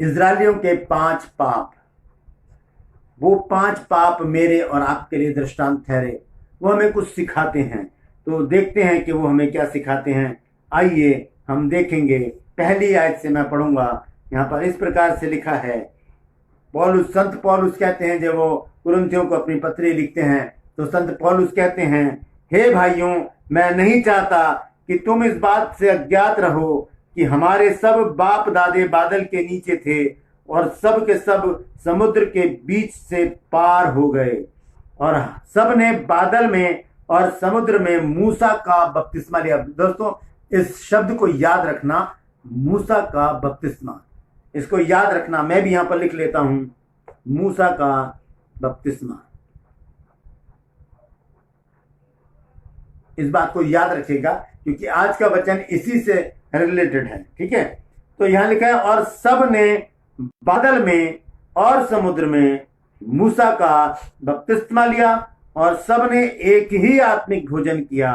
इजरायलियों के 5 पाप, वो 5 पाप मेरे और आपके लिए दृष्टांत ठहरे, वो हमें कुछ सिखाते हैं। तो देखते हैं कि वो हमें क्या सिखाते हैं। आइए हम देखेंगे। पहली आयत से मैं पढ़ूंगा। यहाँ पर इस प्रकार से लिखा है। संत पौलुस कहते हैं, जब वो कुरिन्थियों को अपनी पत्री लिखते हैं तो संत पौलुस कहते हैं, हे भाइयों, मैं नहीं चाहता कि तुम इस बात से अज्ञात रहो कि हमारे सब बाप दादे बादल के नीचे थे और सब के सब समुद्र के बीच से पार हो गए, और सब ने बादल में और समुद्र में मूसा का बपतिस्मा लिया। दोस्तों, इस शब्द को याद रखना, मूसा का बपतिस्मा, इसको याद रखना। मैं भी यहां पर लिख लेता हूं, मूसा का बपतिस्मा। इस बात को याद रखिएगा क्योंकि आज का वचन इसी से रिलेटेड है। ठीक है, तो यहां लिखा है, और सब ने बादल में और समुद्र में मूसा का बपतिस्मा लिया, और सब ने एक ही आत्मिक भोजन किया,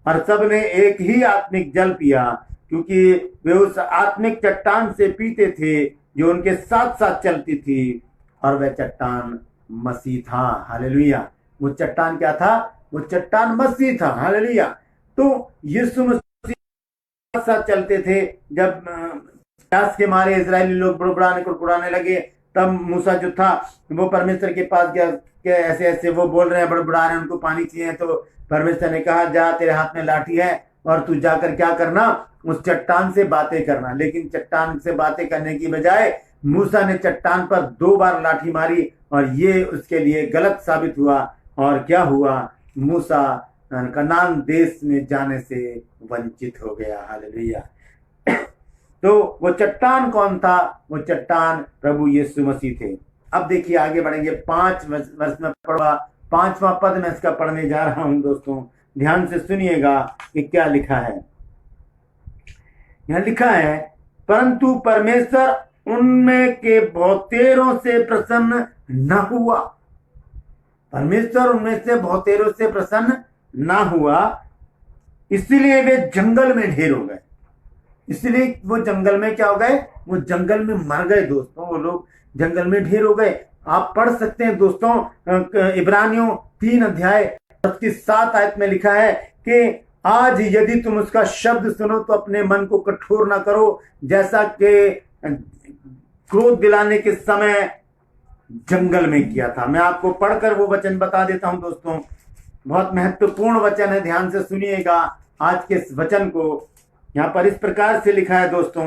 और सब ने एक ही आत्मिक जल पिया, क्योंकि वे उस आत्मिक चट्टान से पीते थे जो उनके साथ साथ चलती थी, और वह चट्टान मसीह था। हालेलुया। वो चट्टान क्या था? वो चट्टान मसीह था। हालेलुया। तो यीशु मसीह साथ चलते थे। जब प्यास के मारे इजरायली लोग बड़बड़ाने लगे, तब मूसा जो था वो परमेश्वर के पास गया कि ऐसे ऐसे वो बोल रहे हैं, बड़बड़ा रहे हैं, उनको पानी चाहिए। तो परमेश्वर ने कहा, जा, तेरे हाथ में लाठी है और तू जाकर क्या करना, उस चट्टान से बातें करना। लेकिन चट्टान से बातें करने की बजाय मूसा ने चट्टान पर 2 बार लाठी मारी, और ये उसके लिए गलत साबित हुआ। और क्या हुआ? मूसा कनान देश में जाने से वंचित हो गया। हालेलुया। तो वो चट्टान कौन था? वो चट्टान प्रभु यीशु मसीह थे। अब देखिए, आगे बढ़ेंगे। 5 वर्ष में पढ़ा, 5वां पद में इसका पढ़ने जा रहा हूं। दोस्तों, ध्यान से सुनिएगा कि क्या लिखा है। यहां लिखा है, परंतु परमेश्वर उनमें के बहुतेरों से प्रसन्न न हुआ। परमेश्वर उनमें से बहुतेरों से प्रसन्न ना हुआ, इसलिए वे जंगल में ढेर हो गए। इसलिए वो जंगल में क्या हो गए? वो जंगल में मर गए। दोस्तों, वो लोग जंगल में ढेर हो गए। आप पढ़ सकते हैं दोस्तों, इब्रानियों 3 अध्याय उसकी 7 आयत में लिखा है कि आज यदि तुम उसका शब्द सुनो तो अपने मन को कठोर ना करो, जैसा कि क्रोध दिलाने के समय जंगल में किया था। मैं आपको पढ़कर वो वचन बता देता हूं। दोस्तों, बहुत महत्वपूर्ण वचन है, ध्यान से सुनिएगा आज के इस वचन को। यहां पर इस प्रकार से लिखा है दोस्तों,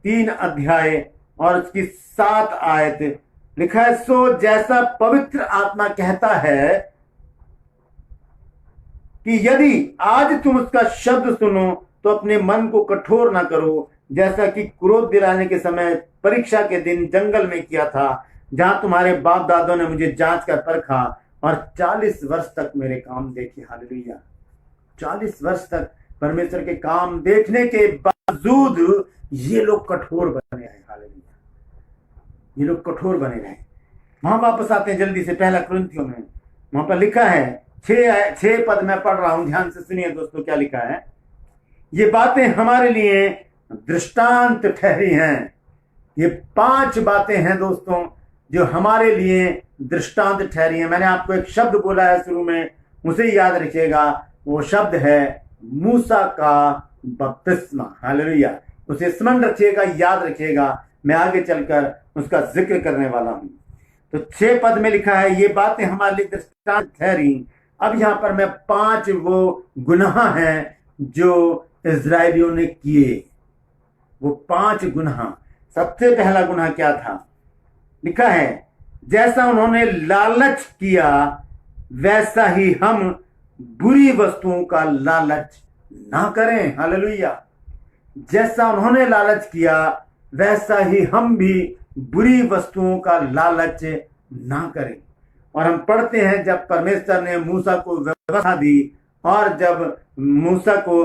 3 अध्याय और उसकी 7 आयत लिखा है, सो जैसा पवित्र आत्मा कहता है कि यदि आज तुम उसका शब्द सुनो तो अपने मन को कठोर ना करो, जैसा कि क्रोध दिलाने के समय परीक्षा के दिन जंगल में किया था, जहां तुम्हारे बाप दादों ने मुझे जांच कर परखा और 40 वर्ष तक मेरे काम देखे। हालेलुया। 40 वर्ष तक परमेश्वर के काम देखने के बावजूद ये लोग कठोर बने रहे। हालेलुया। ये लोग कठोर बने रहे। वहां वापस आते हैं जल्दी से, पहला कुरिन्थियों में। वहां पर लिखा है, 6 पद में पढ़ रहा हूं, ध्यान से सुनिए दोस्तों क्या लिखा है। ये बातें हमारे लिए दृष्टांत ठहरी हैं। ये 5 बातें हैं दोस्तों जो हमारे लिए दृष्टांत ठहरी हैं। मैंने आपको एक शब्द बोला है शुरू में, उसे याद रखिएगा। वो शब्द है मूसा का बपतिस्मा। हालेलुया। उसे स्मरण रखिएगा, याद रखिएगा। मैं आगे चलकर उसका जिक्र करने वाला हूं। तो 6 पद में लिखा है, ये बातें हमारे लिए दृष्टांत ठहरी। अब यहां पर मैं 5 वो गुनाह हैं जो इजरायलियों ने किए। वो 5 गुनाह। सबसे पहला गुनाह क्या था? लिखा है, जैसा उन्होंने लालच किया वैसा ही हम बुरी वस्तुओं का लालच ना करें। हालेलुया। जैसा उन्होंने लालच किया वैसा ही हम भी बुरी वस्तुओं का लालच ना करें। और हम पढ़ते हैं, जब परमेश्वर ने मूसा को व्यवस्था दी और जब मूसा को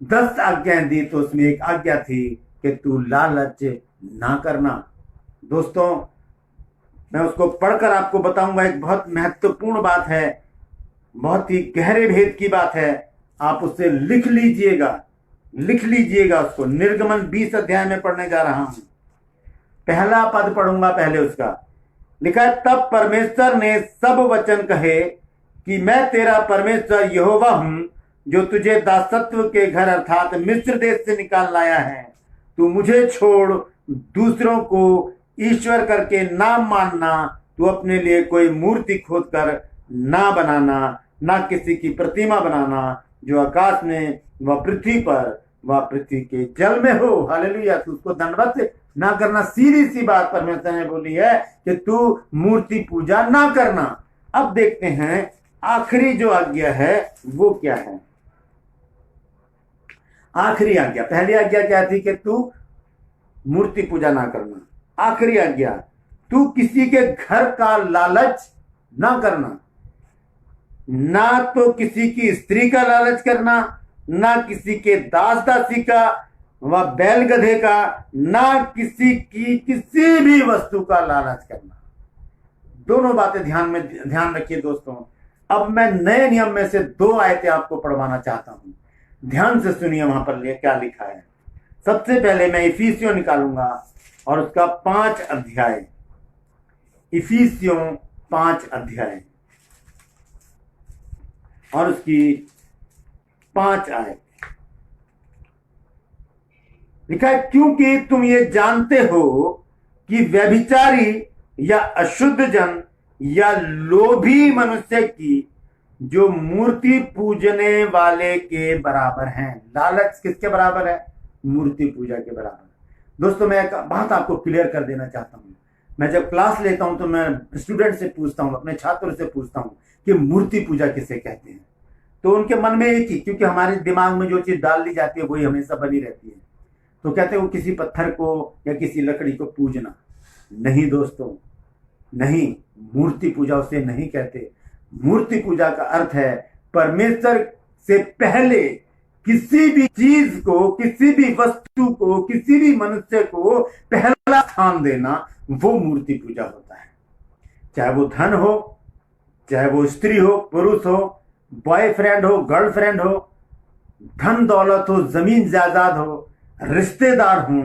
10 आज्ञाएं दी, तो उसमें एक आज्ञा थी कि तू लालच ना करना। दोस्तों, मैं उसको पढ़कर आपको बताऊंगा। एक बहुत महत्वपूर्ण बात है, बहुत ही गहरे भेद की बात है। आप उसे लिख लीजिएगा, लिख लीजिएगा उसको। निर्गमन 20 अध्याय में पढ़ने जा रहा हूं। पहला पद पढ़ूंगा पहले उसका। लिखा है, तब परमेश्वर ने सब वचन कहे कि मैं तेरा परमेश्वर यहोवा हूं, जो तुझे दासत्व के घर अर्थात मिस्र देश से निकाल लाया है। तू मुझे छोड़ दूसरों को ईश्वर करके ना मानना, तू अपने लिए कोई मूर्ति खोद कर ना बनाना, ना किसी की प्रतिमा बनाना, जो आकाश में व पृथ्वी पर व पृथ्वी के जल में हो। हालेलुया। तू उसको दंडवत ना करना। सीधी सी बात परमेश्वर ने बोली है कि तू मूर्ति पूजा ना करना। अब देखते हैं आखिरी जो आज्ञा है वो क्या है। आखिरी आज्ञा, पहली आज्ञा क्या थी कि तू मूर्ति पूजा ना करना। आखिरी आज्ञा, तू किसी के घर का लालच ना करना, ना तो किसी की स्त्री का लालच करना, ना किसी के दास दासी का व बैल गधे का, ना किसी की किसी भी वस्तु का लालच करना। दोनों बातें ध्यान रखिए दोस्तों। अब मैं नए नियम में से 2 आयतें आपको पढ़वाना चाहता हूं। ध्यान से सुनिए वहां पर क्या लिखा है। सबसे पहले मैं इफिसियों निकालूंगा और उसका 5 अध्याय, इफिसियों 5 अध्याय और उसकी 5 आयत। लिखा है, क्योंकि तुम ये जानते हो कि व्यभिचारी या अशुद्ध जन या लोभी मनुष्य की जो मूर्ति पूजने वाले के बराबर हैं। लालच किसके बराबर है? मूर्ति पूजा के बराबर। दोस्तों मैं एक बात आपको क्लियर कर देना चाहता हूं। मैं जब क्लास लेता हूं तो मैं स्टूडेंट से पूछता हूं, अपने छात्रों से पूछता हूं कि मूर्ति पूजा किसे कहते हैं। तो उनके मन में एक ही, क्योंकि हमारे दिमाग में जो चीज डाल दी जाती है वही हमेशा बनी रहती है, तो कहते हैं वो किसी पत्थर को या किसी लकड़ी को पूजना। नहीं दोस्तों, नहीं, मूर्ति पूजा उसे नहीं कहते। मूर्ति पूजा का अर्थ है परमेश्वर से पहले किसी भी चीज को, किसी भी वस्तु को, किसी भी मनुष्य को पहला स्थान देना, वो मूर्ति पूजा होता है। चाहे वो धन हो, चाहे वो स्त्री हो, पुरुष हो, बॉयफ्रेंड हो, गर्लफ्रेंड हो, धन दौलत हो, जमीन जायदाद हो, रिश्तेदार हो,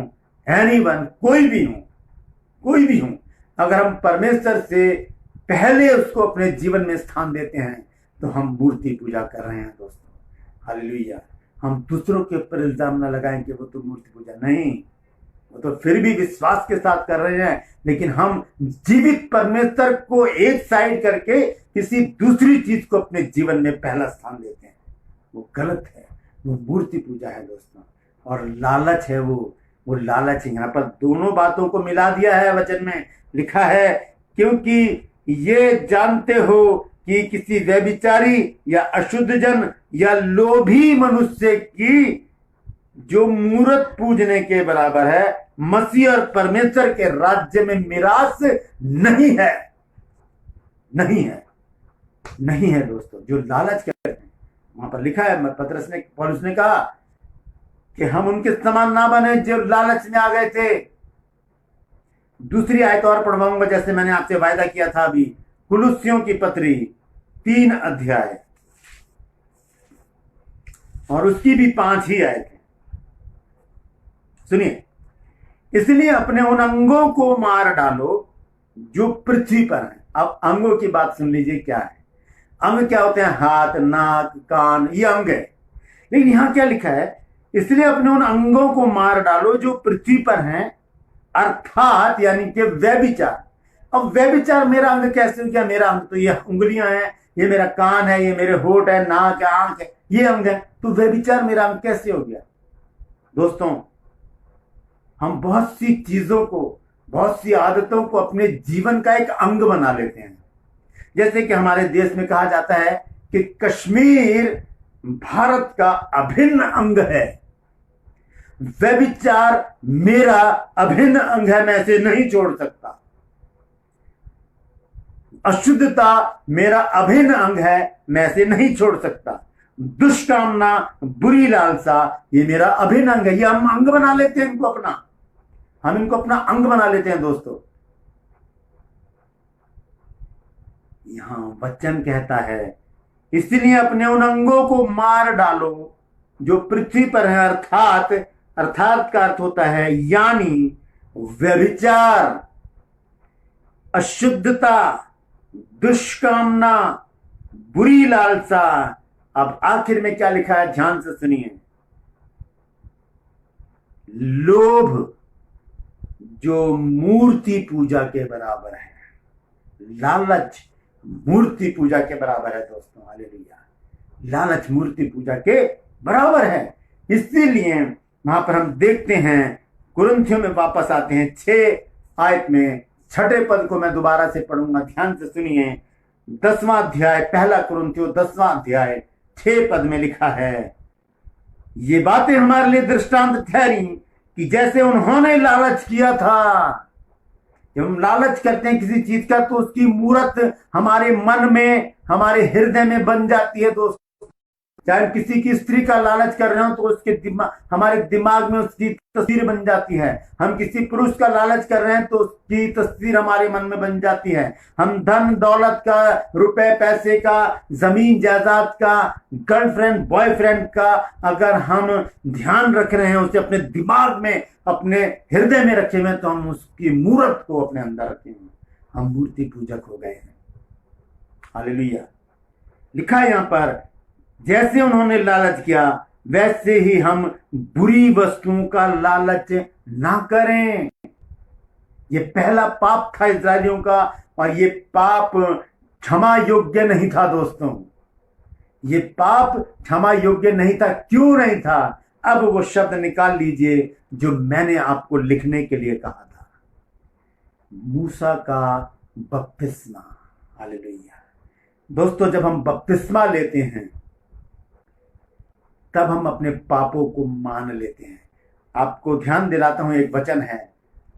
एनीवन, कोई भी हो, अगर हम परमेश्वर से पहले उसको अपने जीवन में स्थान देते हैं तो हम मूर्ति पूजा कर रहे हैं दोस्तों। हालेलुया। हम दूसरों के ऊपर इल्जाम न लगाएं कि वो तो मूर्ति पूजा नहीं, वो तो फिर भी विश्वास के साथ कर रहे हैं, लेकिन हम जीवित परमेश्वर को एक साइड करके किसी दूसरी चीज को अपने जीवन में पहला स्थान देते हैं, वो गलत है। वो मूर्ति पूजा है दोस्तों। और लालच है वो लालच है। यहाँ पर दोनों बातों को मिला दिया है। वचन में लिखा है, क्योंकि ये जानते हो कि किसी व्यभिचारी या अशुद्ध जन या लोभी मनुष्य की जो मूर्त पूजने के बराबर है, मसीह और परमेश्वर के राज्य में मिरास नहीं है। नहीं है दोस्तों। जो लालच करते हैं, वहां पर लिखा है, पौलुस ने कहा कि हम उनके समान ना बने जो लालच में आ गए थे। दूसरी आयत और पढ़वाऊंगा, जैसे मैंने आपसे वायदा किया था अभी। कुलुस्सियों की पत्री 3 अध्याय और उसकी भी 5 ही आयत है। सुनिए, इसलिए अपने उन अंगों को मार डालो जो पृथ्वी पर हैं। अब अंगों की बात सुन लीजिए क्या है। अंग क्या होते हैं? हाथ, नाक, कान, ये अंग है। लेकिन यहां क्या लिखा है? इसलिए अपने उन अंगों को मार डालो जो पृथ्वी पर हैं, अर्थात यानी कि व्यभिचार। अब व्यभिचार मेरा अंग कैसे हो गया? मेरा अंग तो ये उंगलियां हैं, ये मेरा कान है, ये मेरे होठ है, नाक है, आंख है, ये अंग है। तो व्यभिचार मेरा अंग कैसे हो गया? दोस्तों, हम बहुत सी चीजों को, बहुत सी आदतों को अपने जीवन का एक अंग बना लेते हैं। जैसे कि हमारे देश में कहा जाता है कि कश्मीर भारत का अभिन्न अंग है। व्यभिचार मेरा अभिन्न अंग है, मैं इसे नहीं छोड़ सकता। अशुद्धता मेरा अभिन्न अंग है, मैं इसे नहीं छोड़ सकता। दुष्कामना, बुरी लालसा, ये मेरा अभिन्न अंग है। ये हम अंग बना लेते हैं इनको अपना, हम इनको अपना अंग बना लेते हैं दोस्तों। यहां वचन कहता है, इसलिए अपने उन अंगों को मार डालो जो पृथ्वी पर है, अर्थात का अर्थ होता है यानी व्यभिचार, अशुद्धता, दुष्कामना, बुरी लालसा। अब आखिर में क्या लिखा है, ध्यान से सुनिए। लोभ, जो मूर्ति पूजा के बराबर है। लालच मूर्ति पूजा के बराबर है दोस्तों, हालेलुया। लालच मूर्ति पूजा के बराबर है। इसीलिए वहां पर हम देखते हैं, कुरिन्थियों में वापस आते हैं 6 आयत में, 6ठे पद को मैं दोबारा से पढ़ूंगा, ध्यान से सुनिए। 10वां अध्याय, पहला कुरिन्थियों 10वां अध्याय 6 पद में लिखा है, ये बातें हमारे लिए दृष्टांत ठहरी कि जैसे उन्होंने लालच किया था। जब हम लालच करते हैं किसी चीज का, तो उसकी मूरत हमारे मन में, हमारे हृदय में बन जाती है दोस्तों। चाहे किसी की स्त्री का लालच कर रहे हो तो उसके हमारे दिमाग में उसकी तस्वीर बन जाती है। हम किसी पुरुष का लालच कर रहे हैं तो उसकी तस्वीर हमारे मन में बन जाती है। हम धन दौलत का, रुपए पैसे का, जमीन जायदाद का, गर्लफ्रेंड बॉयफ्रेंड का अगर हम ध्यान रख रहे हैं, उसे अपने दिमाग में, अपने हृदय में रखे हुए, तो हम उसकी मूर्त को अपने अंदर रखे हैं। हम मूर्ति पूजक हो गए हैं। हालेलुया। लिखा है यहां पर, जैसे उन्होंने लालच किया वैसे ही हम बुरी वस्तुओं का लालच ना करें। ये पहला पाप था इस्राएलियों का, और ये पाप क्षमा योग्य नहीं था दोस्तों। ये पाप क्षमा योग्य नहीं था। क्यों नहीं था? अब वो शब्द निकाल लीजिए जो मैंने आपको लिखने के लिए कहा था, मूसा का बपतिस्मा। हालेलुया। दोस्तों, जब हम बपतिस्मा लेते हैं तब हम अपने पापों को मान लेते हैं। आपको ध्यान दिलाता हूं, एक वचन है,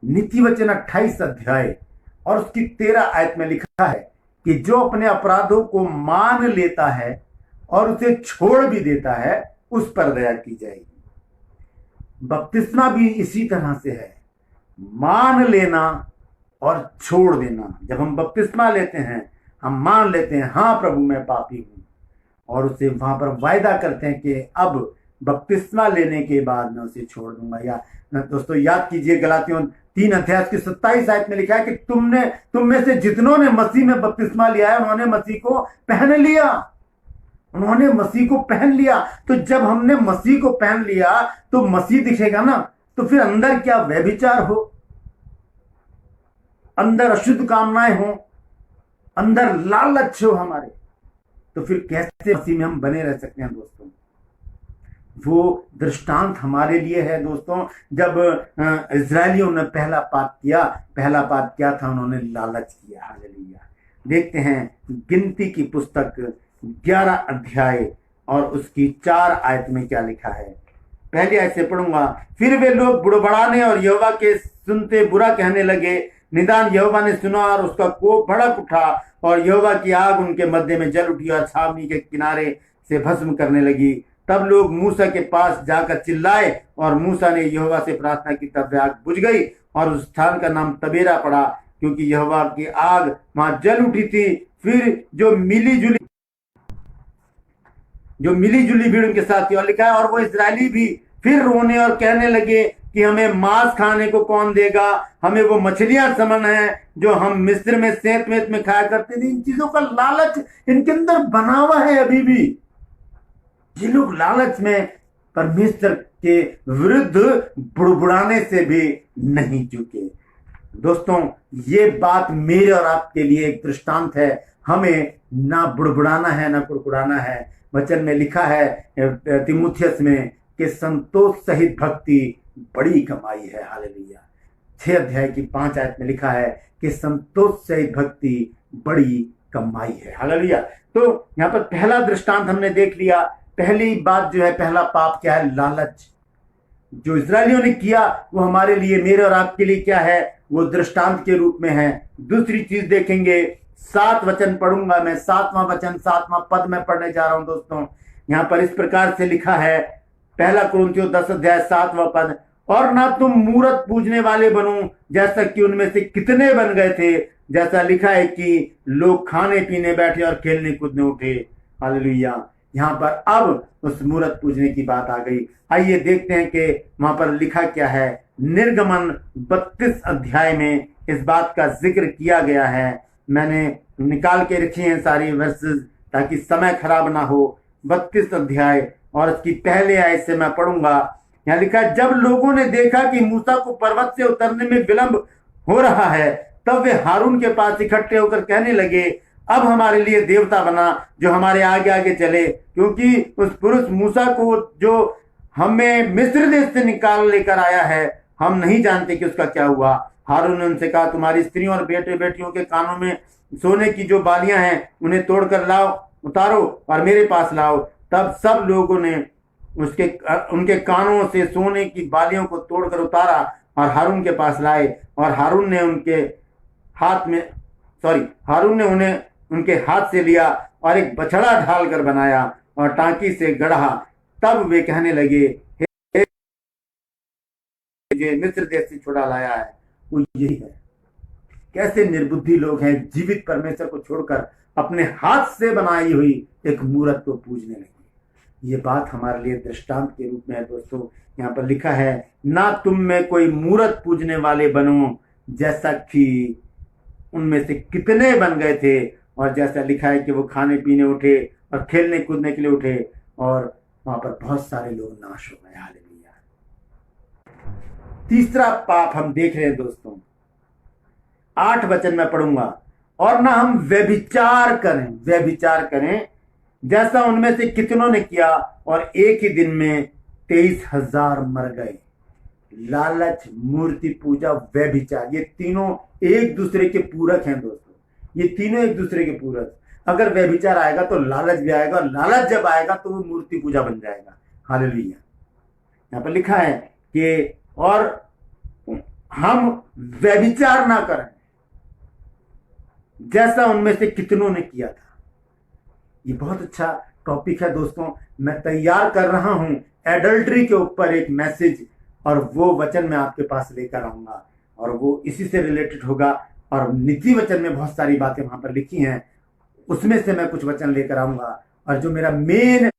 नीति वचन 28 अध्याय और उसकी 13 आयत में लिखा है कि जो अपने अपराधों को मान लेता है और उसे छोड़ भी देता है, उस पर दया की जाएगी। बपतिस्मा भी इसी तरह से है, मान लेना और छोड़ देना। जब हम बपतिस्मा लेते हैं, हम मान लेते हैं, हाँ प्रभु मैं पापी हूं, और उसे वहां पर वायदा करते हैं कि अब बपतिस्मा लेने के बाद मैं उसे छोड़ दूंगा। या दोस्तों याद कीजिए, गलातियों 3 अध्याय की 27 आयत में लिखा है कि तुम में से जितनों ने मसीह में बपतिस्मा लिया है, उन्होंने मसीह को पहन लिया। उन्होंने मसीह को पहन लिया। तो जब हमने मसीह को पहन लिया तो मसीह दिखेगा ना। तो फिर अंदर क्या व्यभिचार हो, अंदर अशुद्ध कामनाएं हो, अंदर लालच हो हमारे, तो फिर कैसे मसीह में हम बने रह सकते हैं दोस्तों? वो दृष्टांत हमारे लिए है दोस्तों। जब इजरायलियों ने पहला पाप क्या था? उन्होंने लालच किया। हालेलुया। देखते हैं गिनती की पुस्तक 11 अध्याय और उसकी 4 आयत में क्या लिखा है। पहली आयत से पढ़ूंगा। फिर वे लोग बुड़बड़ाने और यहोवा के सुनते बुरा कहने लगे। निदान यहोवा ने सुना और उसका कोप भड़क उठा, और यहोवा की आग उनके मध्य में जल उठी और छावनी के किनारे से भस्म करने लगी। तब लोग मूसा के पास जाकर चिल्लाए, और मूसा ने यहोवा से प्रार्थना की, तब आग बुझ गई और उस स्थान का नाम तबेरा पड़ा, क्योंकि यहोवा की आग वहां जल उठी थी। फिर जो मिली जुली भीड़ उनके साथ थी, और लिखा है, और वो इजरायली भी फिर रोने और कहने लगे कि हमें मांस खाने को कौन देगा? हमें वो मछलियां समन है जो हम मिस्र में सेत में खाया करते थे। इन चीजों का लालच इनके अंदर बना हुआ है अभी भी। ये लोग लालच में परमेश्वर के विरुद्ध बुड़बुड़ाने से भी नहीं चुके। दोस्तों, ये बात मेरे और आपके लिए एक दृष्टांत है। हमें ना बुड़बुड़ाना है ना कुड़कुड़ाना है। वचन में लिखा है तीमुथियुस में कि संतोष सहित भक्ति बड़ी कमाई है। हालेलुया। 6 अध्याय की 5 आयत में लिखा है कि संतोष सहित भक्ति बड़ी कमाई है। हालेलुया। तो यहाँ पर पहला दृष्टांत हमने देख लिया। पहली बात जो है, पहला पाप क्या है? लालच। जो इजरायलियों ने किया वो हमारे लिए, मेरे और आपके लिए क्या है? वो दृष्टांत के रूप में है। दूसरी चीज देखेंगे, 7 वचन पढ़ूंगा मैं, 7वां वचन 7वां पद में पढ़ने जा रहा हूं दोस्तों। यहां पर इस प्रकार से लिखा है, पहला कुरिन्थियों 10 अध्याय 7वां पद, और ना तुम मूरत पूजने वाले बनो जैसा कि उनमें से कितने बन गए थे, जैसा लिखा है कि लोग खाने पीने बैठे और खेलने कूदने उठे। हालेलुया। यहाँ पर अब उस मूरत पूजने की बात आ गई। आइए देखते हैं कि वहां पर लिखा क्या है। निर्गमन 32 अध्याय में इस बात का जिक्र किया गया है। मैंने निकाल के रखी हैं सारी वर्सेस ताकि समय खराब ना हो। 32 अध्याय और इसकी पहले आयत से मैं पढ़ूंगा। यहाँ लिखा है, जब लोगों ने देखा कि मूसा को पर्वत से उतरने में विलंब हो रहा है, तब वे हारून के पास इकट्ठे होकर कहने लगे, अब हमारे लिए देवता बना जो हमारे आगे आगे चले, क्योंकि उस पुरुष मूसा को जो हमें मिस्र देश से निकाल लेकर आया है, हम नहीं जानते कि उसका क्या हुआ। हारून ने उनसे कहा, तुम्हारी स्त्रियों और बेटे बेटियों के कानों में सोने की जो बालियां हैं उन्हें तोड़कर लाओ, उतारो और मेरे पास लाओ। तब सब लोगों ने उनके कानों से सोने की बालियों को तोड़कर उतारा और हारून के पास लाए, और हारून ने उन्हें उनके हाथ से लिया और एक बछड़ा ढालकर बनाया और टांकी से गढ़ा। तब वे कहने लगे, हे मिस्र देश से छुड़ा लाया है वो यही है। कैसे निर्बुद्धि लोग हैं, जीवित परमेश्वर को छोड़कर अपने हाथ से बनाई हुई एक मूरत को पूजने लगे। ये बात हमारे लिए दृष्टांत के रूप में है दोस्तों। यहाँ पर लिखा है, ना तुम में कोई मूरत पूजने वाले बनो, जैसा कि उनमें से कितने बन गए थे। और जैसा लिखा है कि वो खाने पीने उठे और खेलने कूदने के लिए उठे और वहां पर बहुत सारे लोग नाश हो गए। हालेलुया। तीसरा पाप हम देख रहे हैं दोस्तों, 8 वचन में पढ़ूंगा। और ना हम व्यभिचार करें जैसा उनमें से कितनों ने किया, और एक ही दिन में 23,000 मर गए। लालच, मूर्ति पूजा, व्यभिचार, ये तीनों एक दूसरे के पूरक हैं दोस्तों। ये तीनों एक दूसरे के पूरक। अगर व्यभिचार आएगा तो लालच भी आएगा, और लालच जब आएगा तो वो मूर्ति पूजा बन जाएगा। हालेलुया। यहाँ पर लिखा है कि और हम व्यभिचार ना करें जैसा उनमें से कितनों ने किया था। ये बहुत अच्छा टॉपिक है दोस्तों। मैं तैयार कर रहा हूं एडल्ट्री के ऊपर एक मैसेज, और वो वचन मैं आपके पास लेकर आऊंगा और वो इसी से रिलेटेड होगा। और नीति वचन में बहुत सारी बातें वहां पर लिखी हैं, उसमें से मैं कुछ वचन लेकर आऊंगा। और जो मेरा मेन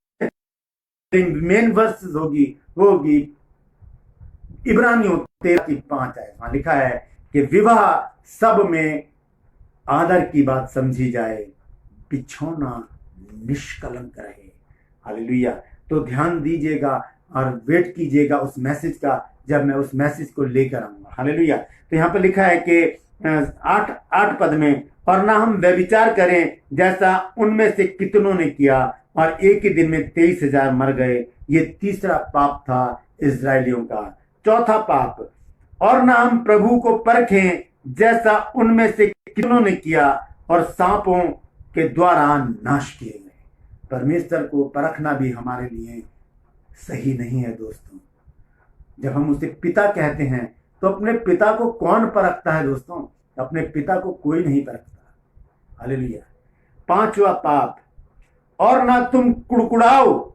वर्स होगी वो होगी इब्रानियों 13:5 है। वहां लिखा है कि विवाह सब में आदर की बात समझी जाए, बिछौना निष्कलंक रहे। हालेलुया। तो ध्यान दीजिएगा और वेट कीजिएगा उस मैसेज का, जब मैं उस मैसेज को लेकर आऊंगा। हालेलुया। तो यहाँ पर लिखा है कि 8 पद में, और ना हम व्यभिचार करें जैसा उनमें से कितनों ने किया, और एक ही दिन में 23,000 मर गए। ये तीसरा पाप था इजरायलियों का। चौथा पाप, और ना हम प्रभु को परखें जैसा उनमें से कितनों ने किया, और सांपों के द्वारा नाश किए गए। परमेश्वर को परखना भी हमारे लिए सही नहीं है दोस्तों। जब हम उसे पिता कहते हैं तो अपने पिता को कौन परखता है दोस्तों? अपने पिता को कोई नहीं परखता। हालेलुया। 5वां पाप, और ना तुम कुड़कुड़ाओ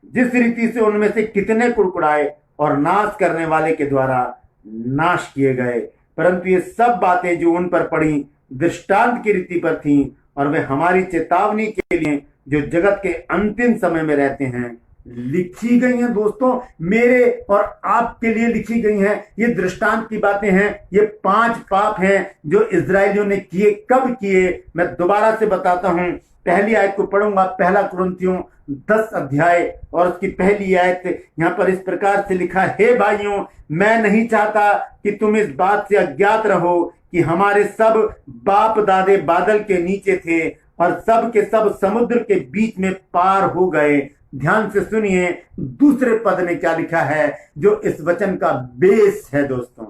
जिस रीति से उनमें से कितने कुड़कुड़ाए और नाश करने वाले के द्वारा नाश किए गए। परंतु ये सब बातें जो उन पर पड़ी दृष्टांत की रीति पर थीं, और वे हमारी चेतावनी के लिए जो जगत के अंतिम समय में रहते हैं लिखी गई हैं दोस्तों। मेरे और आपके लिए लिखी गई हैं। ये दृष्टांत की बातें हैं। ये 5 पाप हैं जो इजरायलियों ने किए। कब किए? मैं दोबारा से बताता हूं। पहली आयत को पढ़ूंगा, 1 कुरिन्थियों 10 अध्याय और उसकी पहली आयत। यहां पर इस प्रकार से लिखा, हे भाइयों, मैं नहीं चाहता कि तुम इस बात से अज्ञात रहो कि हमारे सब बाप दादे बादल के नीचे थे और सब के सब समुद्र के बीच में पार हो गए। ध्यान से सुनिए, दूसरे पद में क्या लिखा है जो इस वचन का बेस है दोस्तों।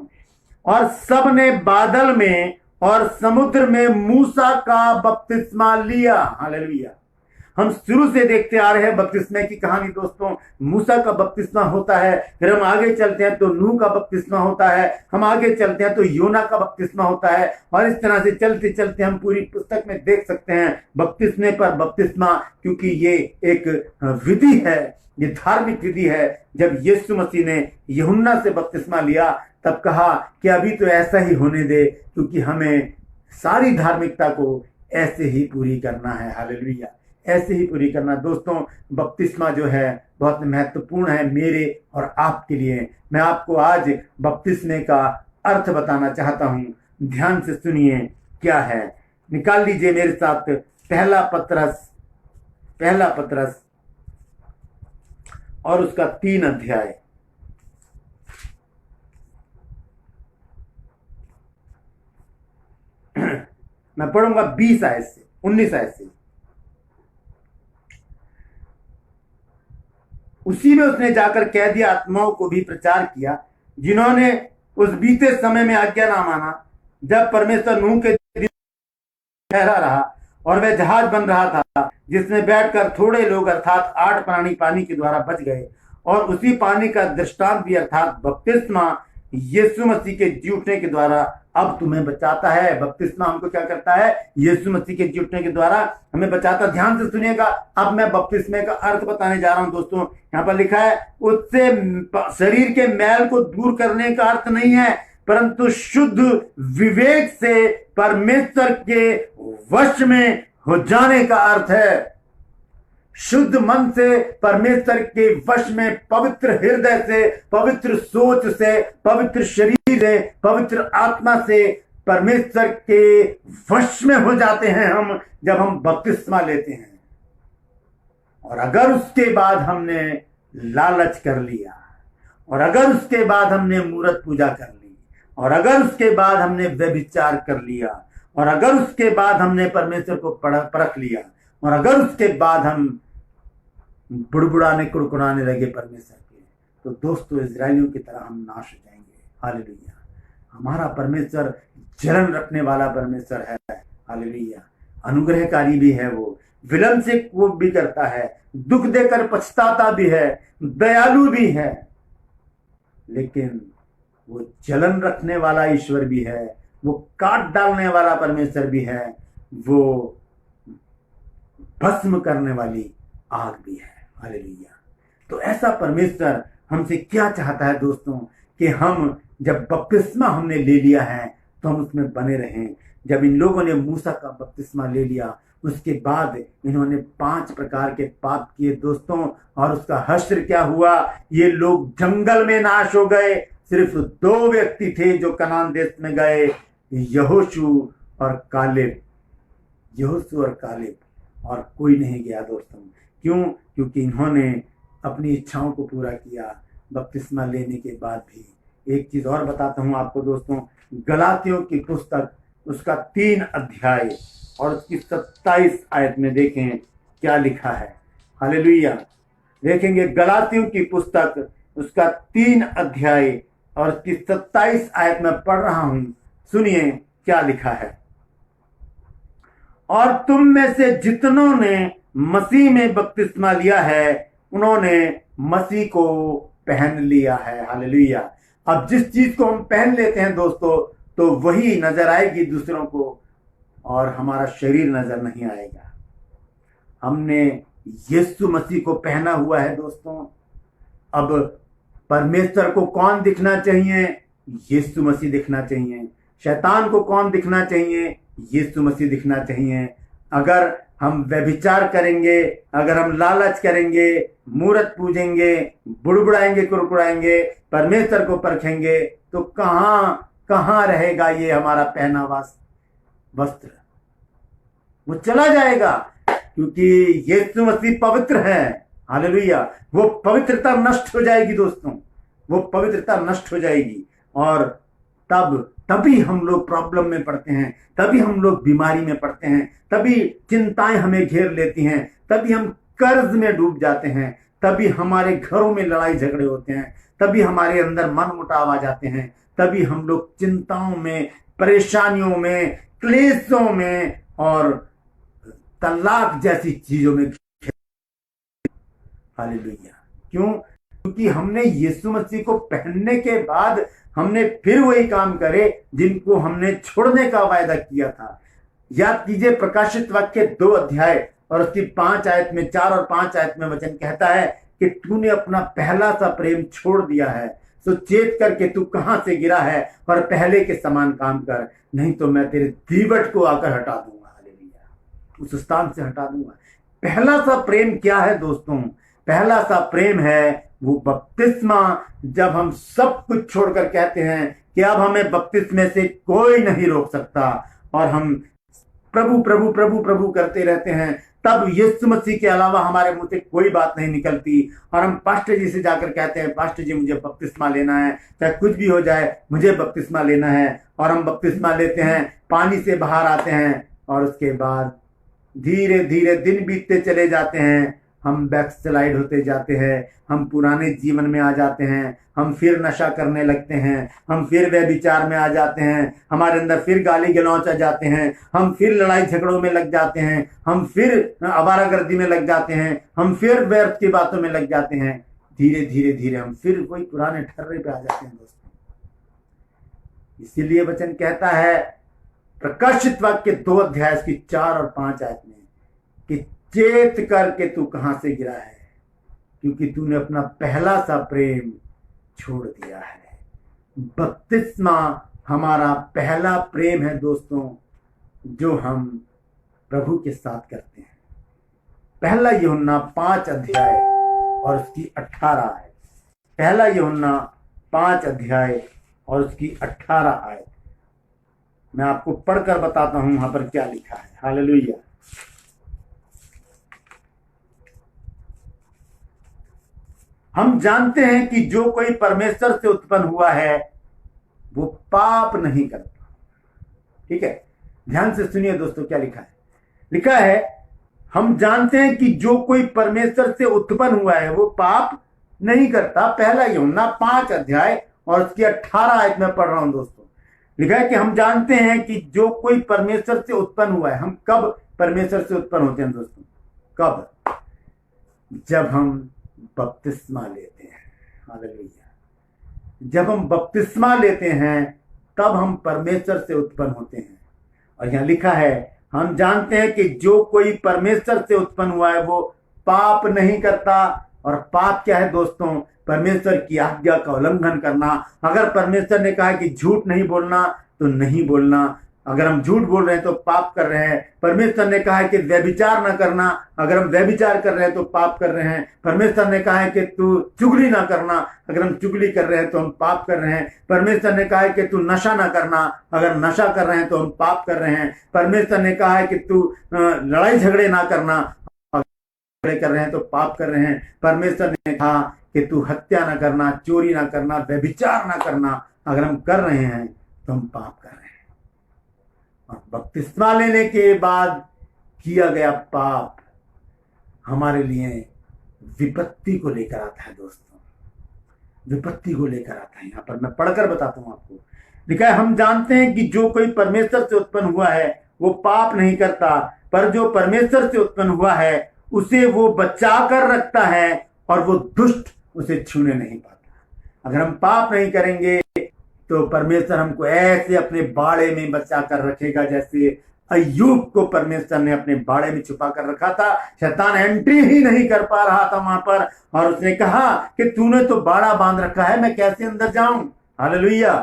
और सब ने बादल में और समुद्र में मूसा का बपतिस्मा लिया। हालेलुया। हम शुरू से देखते आ रहे हैं बपतिस्मे की कहानी दोस्तों। मूसा का बपतिस्मा होता है, फिर हम आगे चलते हैं तो नूह का बपतिस्मा होता है, हम आगे चलते हैं तो योना का बपतिस्मा होता है, और इस तरह से चलते चलते हम पूरी पुस्तक में देख सकते हैं बपतिस्मे पर बपतिस्मा, क्योंकि ये एक विधि है, ये धार्मिक विधि है। जब यीशु मसीह ने यूहन्ना से बपतिस्मा लिया तब कहा कि अभी तो ऐसा ही होने दे, क्योंकि हमें सारी धार्मिकता को ऐसे ही पूरी करना है। हालेलुया। ऐसे ही पूरी करना। दोस्तों, बपतिस्मा जो है बहुत महत्वपूर्ण है मेरे और आपके लिए। मैं आपको आज बपतिस्मे का अर्थ बताना चाहता हूं। ध्यान से सुनिए क्या है। निकाल लीजिए मेरे साथ पहला पत्रस और उसका 3 अध्याय। मैं पढ़ूंगा 20 आयत से 19 आयत से। उसी में उसने जाकर कैदी आत्माओं को भी प्रचार किया जिन्होंने उस बीते समय में आज्ञा ना माना, जब परमेश्वर नूह के दिन ठहरा रहा और वह जहाज बन रहा था, जिसमें बैठकर थोड़े लोग अर्थात 8 प्राणी पानी के द्वारा बच गए। और उसी पानी का दृष्टांत भी अर्थात बपतिस्मा यीशु मसीह के जी उठने के द्वारा अब तुम्हें बचाता है। बपतिस्मा हमको क्या करता है? यीशु मसीह के जी उठने के द्वारा हमें बचाता। ध्यान से सुनिएगा, अब मैं बपतिस्मे का अर्थ बताने जा रहा हूं। दोस्तों, यहाँ पर लिखा है उससे शरीर के मैल को दूर करने का अर्थ नहीं है, परंतु शुद्ध विवेक से परमेश्वर के वश में हो जाने का अर्थ है। शुद्ध मन से परमेश्वर के वश में, पवित्र हृदय से, पवित्र सोच से, पवित्र शरीर से, पवित्र आत्मा से परमेश्वर के वश में हो जाते हैं हम जब हम बपतिस्मा लेते हैं। और अगर उसके बाद हमने लालच कर लिया, और अगर उसके बाद हमने मूर्त पूजा कर ली, और अगर उसके बाद हमने व्यभिचार कर लिया, और अगर उसके बाद हमने परमेश्वर को परख लिया, और अगर उसके बाद हम बुड़बुड़ाने कुड़कुड़ाने लगे परमेश्वर के, तो दोस्तों इजरायलियों की तरह हम नाश हो जाएंगे। हालेलुया। हमारा परमेश्वर जलन रखने वाला परमेश्वर है। हालेलुया। अनुग्रहकारी भी है, वो विलंब से कोप भी करता है, दुख देकर पछताता भी है, दयालु भी है, लेकिन वो जलन रखने वाला ईश्वर भी है, वो काट डालने वाला परमेश्वर भी है, वो भस्म करने वाली आग भी है। हालेलुया। तो ऐसा परमेश्वर हमसे क्या चाहता है दोस्तों, कि हम जब बपतिस्मा हमने ले लिया है तो हम उसमें बने रहें। जब इन लोगों ने मूसा का बपतिस्मा ले लिया, उसके बाद इन्होंने 5 प्रकार के पाप किए दोस्तों, और उसका हश्र क्या हुआ? ये लोग जंगल में नाश हो गए। सिर्फ 2 व्यक्ति थे जो कनान देश में गए, यहोशू और कालेब। और कोई नहीं गया दोस्तों। क्यों? क्योंकि इन्होंने अपनी इच्छाओं को पूरा किया बपतिस्मा लेने के बाद भी। एक चीज और बताता हूं आपको दोस्तों, गलातियों की पुस्तक उसका 3 अध्याय और उसकी 27 आयत में देखें क्या लिखा है। हालेलुया। देखेंगे गलातियों की पुस्तक उसका 3 अध्याय और उसकी 27 आयत में पढ़ रहा हूं, सुनिए क्या लिखा है। और तुम में से जितनों ने मसीह में बपतिस्मा लिया है, उन्होंने मसीह को पहन लिया है। हालेलुया। अब जिस चीज को हम पहन लेते हैं दोस्तों, तो वही नजर आएगी दूसरों को, और हमारा शरीर नजर नहीं आएगा। हमने यीशु मसीह को पहना हुआ है दोस्तों। अब परमेश्वर को कौन दिखना चाहिए? यीशु मसीह दिखना चाहिए। शैतान को कौन दिखना चाहिए? यीशु मसीह दिखना चाहिए। अगर हम व्यभिचार करेंगे, अगर हम लालच करेंगे, मूर्त पूजेंगे, बुड़बुड़ाएंगे, कुड़कुड़ाएंगे, परमेश्वर को परखेंगे, तो कहां रहेगा ये हमारा पहना वस्त्र? वो चला जाएगा, क्योंकि यीशु मसीह पवित्र है। हालेलुया। वो पवित्रता नष्ट हो जाएगी दोस्तों, वो पवित्रता नष्ट हो जाएगी, और तभी हम लोग प्रॉब्लम में पड़ते हैं, तभी हम लोग बीमारी में पड़ते हैं, तभी चिंताएं हमें घेर लेती हैं, तभी हम कर्ज में डूब जाते हैं, तभी हमारे घरों में लड़ाई झगड़े होते हैं, तभी हमारे अंदर मन मुटाव आ जाते हैं, तभी हम लोग चिंताओं में, परेशानियों में, क्लेशों में और तलाक जैसी चीजों में। हालेलुया। क्यों? क्योंकि हमने यीशु मसीह को पहनने के बाद हमने फिर वही काम करे जिनको हमने छोड़ने का वायदा किया था। याद कीजिए, प्रकाशित वाक्य 2 अध्याय और उसकी 5 आयत में, 4 और 5 आयत में वचन कहता है कि तूने अपना पहला सा प्रेम छोड़ दिया है, तो चेत करके तू कहां से गिरा है और पहले के समान काम कर, नहीं तो मैं तेरे दीवट को आकर हटा दूंगा। हालेलुया। उस स्थान से हटा दूंगा। पहला सा प्रेम क्या है दोस्तों? पहला सा प्रेम है वो बपतिस्मा, जब हम सब कुछ छोड़कर कहते हैं कि अब हमें बपतिस्मे से कोई नहीं रोक सकता, और हम प्रभु प्रभु प्रभु प्रभु करते रहते हैं। तब यीशु मसीह के अलावा हमारे मुंह से कोई बात नहीं निकलती, और हम पास्टर जी से जाकर कहते हैं, पास्टर जी मुझे बपतिस्मा लेना है, चाहे कुछ भी हो जाए मुझे बपतिस्मा लेना है। और हम बपतिस्मा लेते हैं, पानी से बाहर आते हैं, और उसके बाद धीरे धीरे दिन बीतते चले जाते हैं, हम बैकस्लाइड होते जाते हैं, हम पुराने जीवन में आ जाते हैं, हम फिर नशा करने लगते हैं, हम फिर व्यभिचार में आ जाते हैं, हमारे अंदर फिर गाली गलौच आ जाते हैं, हम फिर लड़ाई झगड़ों में लग जाते हैं, हम फिर आवारागर्दी में लग जाते हैं, हम फिर व्यर्थ की बातों में लग जाते हैं। धीरे धीरे धीरे हम फिर वही पुराने ठर्रे पे आ जाते हैं दोस्तों। इसीलिए वचन कहता है प्रकाशित वाक्य 2 अध्याय की 4 और 5 आयत में कि चेत करके तू कहां से गिरा है, क्योंकि तूने अपना पहला सा प्रेम छोड़ दिया है। बपतिस्मा हमारा पहला प्रेम है दोस्तों, जो हम प्रभु के साथ करते हैं। पहला यूहन्ना 5 अध्याय और उसकी 18 आयत। पहला यूहन्ना 5 अध्याय और उसकी 18 आयत मैं आपको पढ़कर बताता हूं वहां पर क्या लिखा है। हालेलुया। हम जानते हैं कि जो कोई परमेश्वर से उत्पन्न हुआ है वो पाप नहीं करता। ठीक है, ध्यान से सुनिए दोस्तों क्या लिखा है। लिखा है हम जानते हैं कि जो कोई परमेश्वर से उत्पन्न हुआ है वो पाप नहीं करता। पहला यूहन्ना 5 अध्याय और उसकी 18 आयत में पढ़ रहा हूं दोस्तों। लिखा है कि हम जानते हैं कि जो कोई परमेश्वर से उत्पन्न हुआ है। हम कब परमेश्वर से उत्पन्न होते हैं दोस्तों? कब? जब हम बपतिस्मा लेते हैं। हालेलुया। जब हम बपतिस्मा लेते हैं तब हम परमेश्वर से उत्पन्न होते हैं। और यहां लिखा है हम जानते हैं कि जो कोई परमेश्वर से उत्पन्न हुआ है वो पाप नहीं करता। और पाप क्या है दोस्तों? परमेश्वर की आज्ञा का उल्लंघन करना। अगर परमेश्वर ने कहा कि झूठ नहीं बोलना तो नहीं बोलना। अगर हम झूठ बोल रहे हैं तो पाप कर रहे हैं। परमेश्वर ने कहा है कि व्यभिचार ना करना, अगर हम व्यभिचार कर रहे हैं तो पाप कर रहे हैं। परमेश्वर ने कहा है कि तू चुगली ना करना, अगर हम चुगली कर रहे हैं तो हम पाप कर रहे हैं। परमेश्वर ने कहा है कि तू नशा ना करना, अगर नशा कर रहे हैं तो हम पाप कर रहे हैं। परमेश्वर ने कहा है कि तू लड़ाई झगड़े ना करना, कर रहे हैं तो पाप कर रहे हैं। परमेश्वर ने कहा कि तू हत्या ना करना, चोरी ना करना, व्यभिचार ना करना, अगर हम कर रहे हैं तो हम पाप कर रहे हैं। और बपतिस्मा लेने के बाद किया गया पाप हमारे लिए विपत्ति को लेकर आता है दोस्तों, विपत्ति को लेकर आता है। यहां पर मैं पढ़कर बताता हूं आपको। लिखा है हम जानते हैं कि जो कोई परमेश्वर से उत्पन्न हुआ है वो पाप नहीं करता, पर जो परमेश्वर से उत्पन्न हुआ है उसे वो बचा कर रखता है और वो दुष्ट उसे छूने नहीं पाता। अगर हम पाप नहीं करेंगे तो परमेश्वर हमको ऐसे अपने बाड़े में बचा कर रखेगा जैसे अय्यूब को परमेश्वर ने अपने बाड़े में छुपा कर रखा था। शैतान एंट्री ही नहीं कर पा रहा था वहां पर, और उसने कहा कि तूने तो बाड़ा बांध रखा है, मैं कैसे अंदर जाऊं। हालेलुया।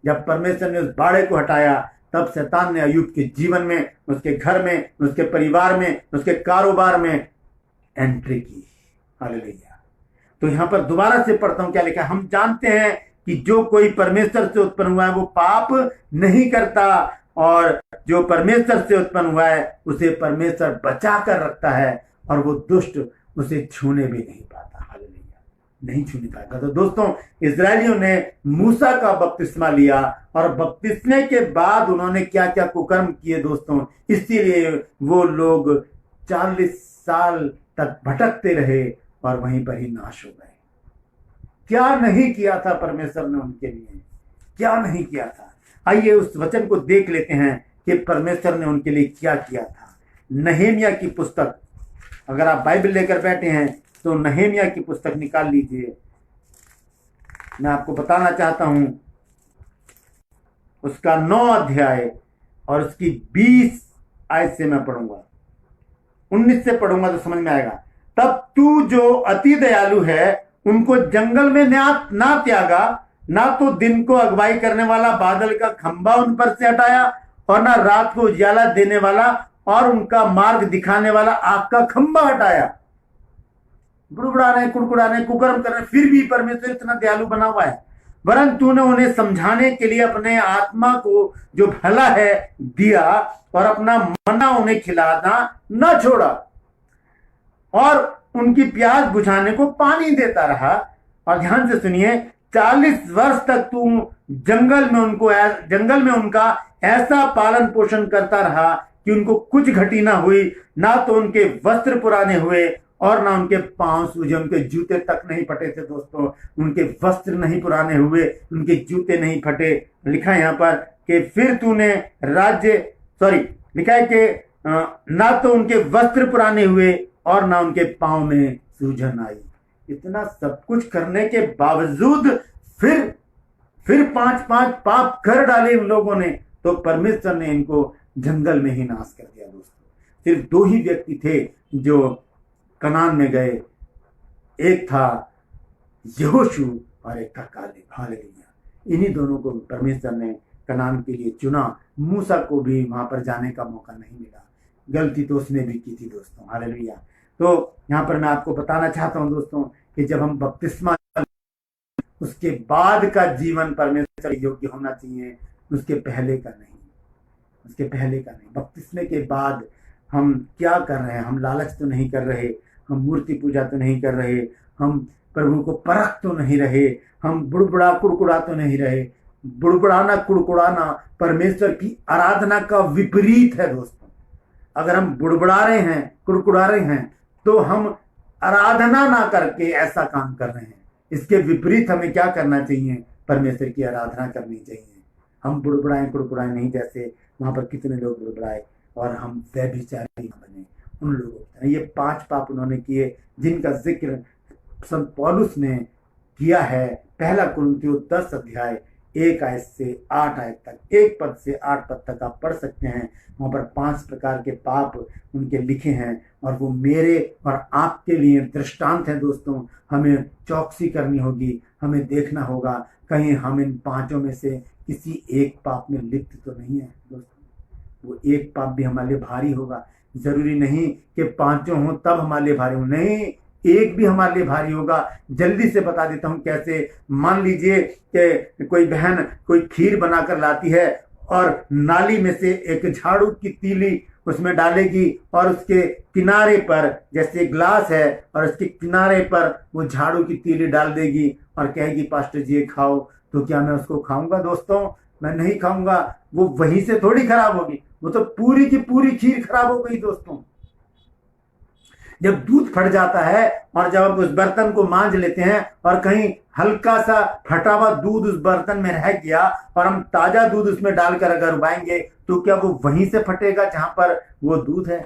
जब परमेश्वर ने उस बाड़े को हटाया तब शैतान ने अय्यूब के जीवन में, उसके घर में, उसके परिवार में, उसके कारोबार में एंट्री की। हालेलुया। तो यहां पर दोबारा से पढ़ता हूं क्या लिखा है। हम जानते हैं कि जो कोई परमेश्वर से उत्पन्न हुआ है वो पाप नहीं करता, और जो परमेश्वर से उत्पन्न हुआ है उसे परमेश्वर बचा कर रखता है और वो दुष्ट उसे छूने भी नहीं पाता। हालेलुया। नहीं छूने पाएगा। तो दोस्तों इजरायलियों ने मूसा का बपतिस्मा लिया, और बपतिस्मे के बाद उन्होंने क्या क्या कुकर्म किए दोस्तों, इसीलिए वो लोग 40 साल तक भटकते रहे और वहीं पर ही नाश हो गए। क्या नहीं किया था परमेश्वर ने उनके लिए, क्या नहीं किया था। आइए उस वचन को देख लेते हैं कि परमेश्वर ने उनके लिए क्या किया था। नहेमिया की पुस्तक, अगर आप बाइबल लेकर बैठे हैं तो नहेमिया की पुस्तक निकाल लीजिए। मैं आपको बताना चाहता हूं उसका 9 अध्याय और उसकी 20 आयत से मैं पढ़ूंगा, 19 से पढ़ूंगा तो समझ में आएगा। तब तू जो अति दयालु है उनको जंगल में ना त्यागा, ना तो दिन को अगुवाई करने वाला बादल का खंभा उन पर से हटाया, और ना रात को उजाला देने वाला और उनका मार्ग दिखाने वाला आग का खंभा हटाया। बुड़बुड़ा रहे, कुड़कुड़ा रहे, कुकर्म कर रहे, फिर भी परमेश्वर इतना दयालु बना हुआ है। वरन तूने उन्हें समझाने के लिए अपने आत्मा को जो भला है दिया और अपना मन्ना उन्हें खिलाना न छोड़ा, और उनकी प्यास बुझाने को पानी देता रहा। और ध्यान से सुनिए, 40 वर्ष तक तू जंगल में उनका ऐसा पालन पोषण करता रहा कि उनको कुछ घटी ना हुई, ना तो उनके वस्त्र पुराने हुए और ना उनके पांव सूजे, उनके जूते तक नहीं फटे थे दोस्तों। उनके वस्त्र नहीं पुराने हुए, उनके जूते नहीं फटे। लिखा है यहां पर कि फिर तूने लिखा है कि ना तो उनके वस्त्र पुराने हुए और ना उनके पांव में सूजन आई। इतना सब कुछ करने के बावजूद फिर 5 पाप कर डाले उन लोगों ने, तो परमेश्वर ने इनको जंगल में ही नाश कर दिया दोस्तों। सिर्फ 2 ही व्यक्ति थे जो कनान में गए, एक था यहोशू और एक था कालेब। हालेलुया। इन्हीं दोनों को परमेश्वर ने कनान के लिए चुना। मूसा को भी वहां पर जाने का मौका नहीं मिला, गलती तो उसने भी की थी दोस्तों। हालेलुया। तो यहां पर मैं आपको बताना चाहता हूं दोस्तों कि जब हम बपतिस्मा, उसके बाद का जीवन परमेश्वर योग्य होना चाहिए, उसके पहले का नहीं। बपतिस्मे के बाद हम क्या कर रहे हैं? हम लालच तो नहीं कर रहे, हम मूर्ति पूजा तो नहीं कर रहे, हम प्रभु को परख तो नहीं रहे, हम बुड़बुड़ा कुड़कुड़ा तो नहीं रहे। बुड़बुड़ाना कुड़कुड़ाना परमेश्वर की आराधना का विपरीत है दोस्तों। अगर हम बुड़बुड़ा रहे हैं, कुड़कुड़ा रहे हैं, तो हम आराधना ना करके ऐसा काम कर रहे हैं। इसके विपरीत हमें क्या करना चाहिए? परमेश्वर की आराधना करनी चाहिए। हम बुड़बुड़ाएं कुड़कुड़ाएं नहीं, जैसे वहां पर कितने लोग बुड़बुड़ाए और हम व्यभिचारी बने उन लोगों की। ये 5 पाप उन्होंने किए जिनका जिक्र संत पौलुस ने किया है। 1 कुरिन्थियों 10 अध्याय 1 आयत से 8 आयत तक, 1 पद से 8 पद तक आप पढ़ सकते हैं। वहां पर 5 प्रकार के पाप उनके लिखे हैं और वो मेरे और आपके लिए दृष्टांत है दोस्तों। हमें चौकसी करनी होगी, हमें देखना होगा कहीं हम इन 5 में से किसी एक पाप में लिप्त तो नहीं है दोस्तों। वो एक पाप भी हमारे लिए भारी होगा। जरूरी नहीं कि 5 हों तब हमारे लिए भारी हो, नहीं, एक भी हमारे लिए भारी होगा। जल्दी से बता देता हूं कैसे। मान लीजिए कि कोई बहन कोई खीर बनाकर लाती है और नाली में से एक झाड़ू की तीली उसमें डालेगी और उसके किनारे पर, जैसे ग्लास है और उसके किनारे पर वो झाड़ू की तीली डाल देगी और कहेगी पास्टर जी ये खाओ, तो क्या मैं उसको खाऊंगा दोस्तों? मैं नहीं खाऊंगा। वो वहीं से थोड़ी खराब होगी, वो तो पूरी की पूरी खीर खराब हो गई दोस्तों। जब दूध फट जाता है और जब आप उस बर्तन को मांज लेते हैं और कहीं हल्का सा फटा हुआ दूध उस बर्तन में रह गया और हम ताजा दूध उसमें डालकर अगर उबाएंगे, तो क्या वो वहीं से फटेगा जहां पर वो दूध है?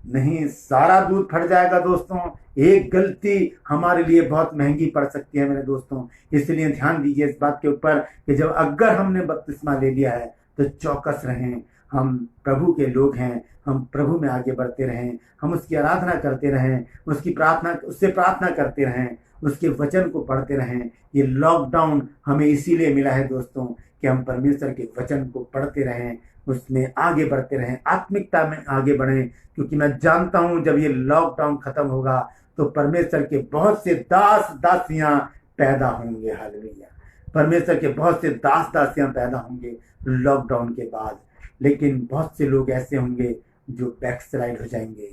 नहीं, सारा दूध फट जाएगा दोस्तों। एक गलती हमारे लिए बहुत महंगी पड़ सकती है मेरे दोस्तों। इसलिए ध्यान दीजिए इस बात के ऊपर कि जब अगर हमने बपतिस्मा ले लिया है तो चौकस रहें। हम प्रभु के लोग हैं, हम प्रभु में आगे बढ़ते रहें, हम उसकी आराधना करते रहें, उससे प्रार्थना करते रहें, उसके वचन को पढ़ते रहें। ये लॉकडाउन हमें इसीलिए मिला है दोस्तों कि हम परमेश्वर के वचन को पढ़ते रहें, उसमें आगे बढ़ते रहें, आत्मिकता में आगे बढ़ें। क्योंकि मैं जानता हूं जब ये लॉकडाउन खत्म होगा तो परमेश्वर के बहुत से दास दासियां पैदा होंगे। हालेलुया। परमेश्वर के बहुत से दास दासियां पैदा होंगे लॉकडाउन के बाद। लेकिन बहुत से लोग ऐसे होंगे जो बैकस्लाइड हो जाएंगे।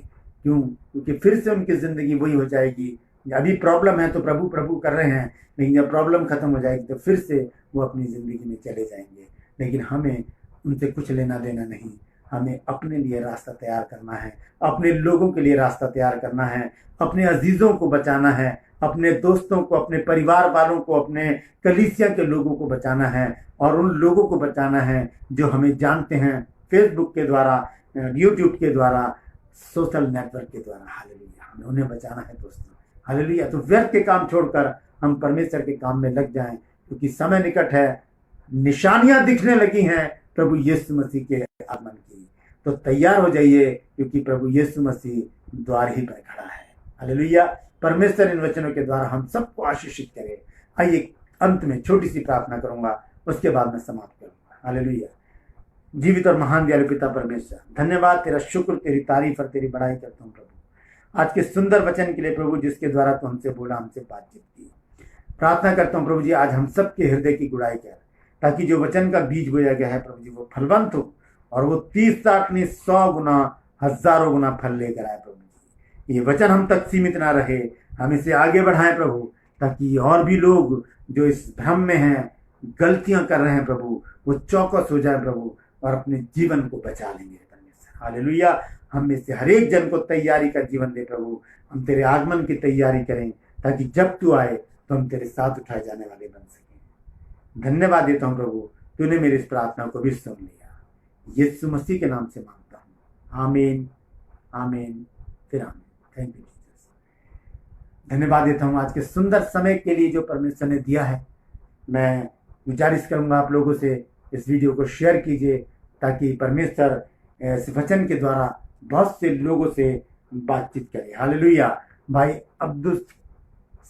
क्यों? क्योंकि फिर से उनकी जिंदगी वही हो जाएगी। अभी प्रॉब्लम है तो प्रभु प्रभु कर रहे हैं, लेकिन जब प्रॉब्लम खत्म हो जाएगी तो फिर से वो अपनी जिंदगी में चले जाएंगे। लेकिन हमें उनसे कुछ लेना देना नहीं। हमें अपने लिए रास्ता तैयार करना है, अपने लोगों के लिए रास्ता तैयार करना है, अपने अजीजों को बचाना है, अपने दोस्तों को, अपने परिवार वालों को, अपने कलीसिया के लोगों को बचाना है और उन लोगों को बचाना है जो हमें जानते हैं फेसबुक के द्वारा, यूट्यूब के द्वारा, सोशल नेटवर्क के द्वारा। हालेलुया। हमें उन्हें बचाना है दोस्तों। हालेलुया। तो व्यर्थ के काम छोड़कर हम परमेश्वर के काम में लग जाएं, क्योंकि समय निकट है, निशानियां दिखने लगी हैं प्रभु यीशु मसीह के आगमन की। तो तैयार हो जाइए, क्योंकि प्रभु यीशु मसीह द्वार ही पर खड़ा है। हालेलुया। परमेश्वर इन वचनों के द्वारा हम सबको आशीषित करे। आइए अंत में छोटी सी प्रार्थना करूंगा, उसके बाद मैं समाप्त करूंगा। हालेलुया। जीवित और महान दयालु पिता परमेश्वर, धन्यवाद, तेरा शुक्र, तेरी तारीफ और तेरी बड़ाई करता हूँ प्रभु आज के सुंदर वचन के लिए प्रभु, जिसके द्वारा तू हमसे बोला, हमसे बातचीत की। प्रार्थना करता हूँ प्रभु जी, आज हम सबके हृदय की गुड़ाई कर, ताकि जो वचन का बीज बोया गया है प्रभु जी वो फलवंत हो और वो 30, 60 नहीं 100 गुना, हजारों गुना फल लेकर आए प्रभु जी। ये वचन हम तक सीमित ना रहे, हम इसे आगे बढ़ाएं प्रभु, ताकि और भी लोग जो इस भ्रम में हैं, गलतियां कर रहे हैं प्रभु, वो चौकस हो जाए प्रभु और अपने जीवन को बचा लेंगे परमेश्वर। हालेलुया। हम में से हर एक जन को तैयारी का जीवन दे प्रभु, हम तेरे आगमन की तैयारी करें, ताकि जब तू आए तो हम तेरे साथ उठाए जाने वाले बन सकें। धन्यवाद देता हूँ प्रभु, तूने मेरी इस प्रार्थना को भी सुन लिया। यीशु मसीह के नाम से मांगता हूँ, आमीन, आमीन, फिर आमीन। Thank you Jesus. धन्यवाद देता हूँ आज के सुंदर समय के लिए जो परमेश्वर ने दिया है। मैं गुजारिश करूंगा आप लोगों से, इस वीडियो को शेयर कीजिए, ताकि परमेश्वर इस वचन के द्वारा बहुत से लोगों से बातचीत करे। हालेलुया। भाई अब्दुल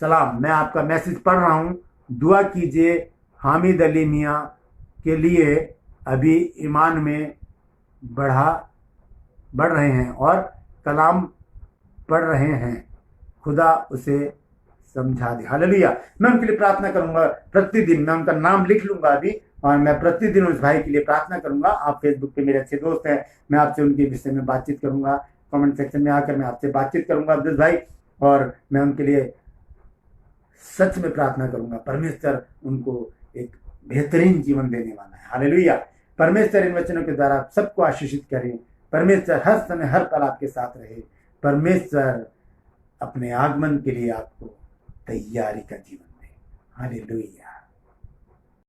सलाम, मैं आपका मैसेज पढ़ रहा हूँ, दुआ कीजिए। हामिद अली मियाँ के लिए अभी ईमान में बढ़ रहे हैं और कलाम पढ़ रहे हैं, खुदा उसे समझा दे। हालेलुया। मैं उनके लिए प्रार्थना करूंगा प्रतिदिन, मैं उनका नाम लिख लूंगा अभी, और मैं प्रतिदिन उस भाई के लिए प्रार्थना करूंगा। आप फेसबुक पे मेरे अच्छे दोस्त हैं, मैं आपसे उनके विषय में बातचीत करूंगा, कमेंट सेक्शन में आकर मैं आपसे बातचीत करूंगा अब्दुल भाई, और मैं उनके लिए सच में प्रार्थना करूंगा। परमेश्वर उनको एक बेहतरीन जीवन देने वाला है। हालेलुया। परमेश्वर इन वचनों के द्वारा सबको आशीषित करें। परमेश्वर हर समय हर पल आपके साथ रहे। परमेश्वर अपने आगमन के लिए आपको तैयारी का जीवन दे। हालेलुया।